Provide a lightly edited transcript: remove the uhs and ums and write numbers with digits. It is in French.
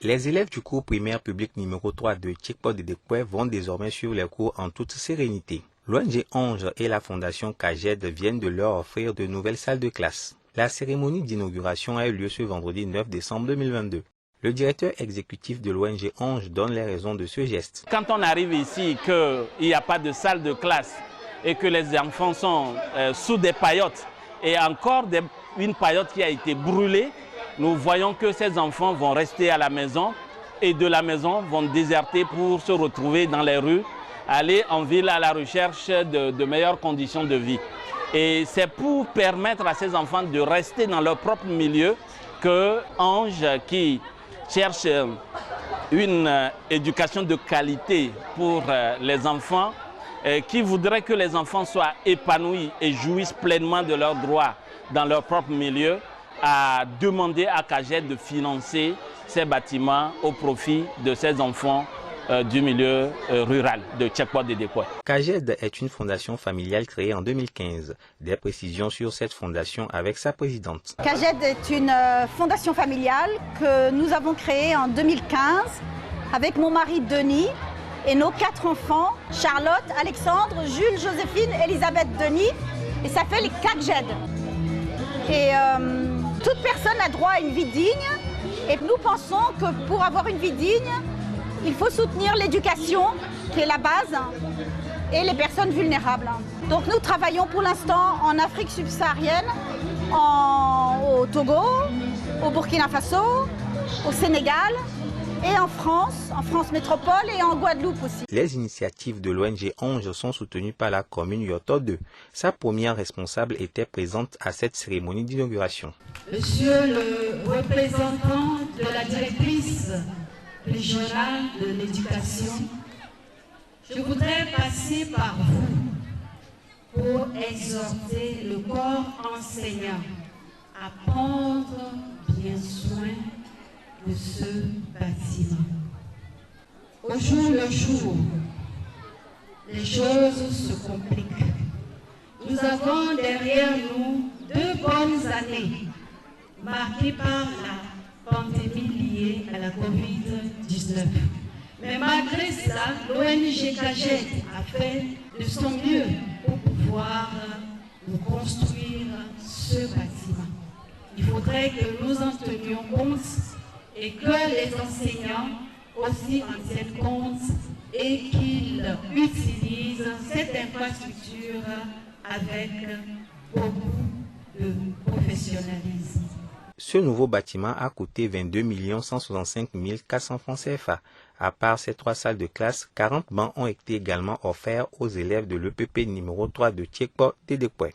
Les élèves du cours primaire public numéro 3 de Tchekpo Dedekwe vont désormais suivre les cours en toute sérénité. L'ONG Ange et la fondation CAGED viennent de leur offrir de nouvelles salles de classe. La cérémonie d'inauguration a eu lieu ce vendredi 9 décembre 2022. Le directeur exécutif de l'ONG Ange donne les raisons de ce geste. Quand on arrive ici, qu'il n'y a pas de salle de classe et que les enfants sont sous des paillotes et encore une paillote qui a été brûlée, nous voyons que ces enfants vont rester à la maison et de la maison vont déserter pour se retrouver dans les rues, aller en ville à la recherche de meilleures conditions de vie. Et c'est pour permettre à ces enfants de rester dans leur propre milieu que Ange, qui cherche une éducation de qualité pour les enfants, qui voudrait que les enfants soient épanouis et jouissent pleinement de leurs droits dans leur propre milieu, a demandé à CAGED de financer ces bâtiments au profit de ces enfants du milieu rural de Tchekpo Dedekwe. CAGED est une fondation familiale créée en 2015. Des précisions sur cette fondation avec sa présidente. CAGED est une fondation familiale que nous avons créée en 2015 avec mon mari Denis et nos 4 enfants, Charlotte, Alexandre, Jules, Joséphine, Elisabeth, Denis, et ça fait les CAGED. Et toute personne a droit à une vie digne et nous pensons que pour avoir une vie digne, il faut soutenir l'éducation qui est la base et les personnes vulnérables. Donc nous travaillons pour l'instant en Afrique subsaharienne, au Togo, au Burkina Faso, au Sénégal et en France métropole et en Guadeloupe aussi. Les initiatives de l'ONG Ange sont soutenues par la commune Yoto 2. Sa première responsable était présente à cette cérémonie d'inauguration. Monsieur le représentant de la directrice régionale de l'éducation, je voudrais passer par vous pour exhorter le corps enseignant à prendre bien soin de ce bâtiment. Au jour le jour, les choses se compliquent. Nous avons derrière nous 2 bonnes années marquées par la pandémie liée à la Covid-19. Mais malgré ça, l'ONG CAGED a fait de son mieux pour pouvoir construire ce bâtiment. Il faudrait que nous en tenions compte et que les enseignants aussi en tiennent compte et qu'ils utilisent cette infrastructure avec beaucoup de professionnalisme. Ce nouveau bâtiment a coûté 22 165 400 francs CFA. À part ces 3 salles de classe, 40 bancs ont été également offerts aux élèves de l'EPP numéro 3 de Tchekpo Dedekwe.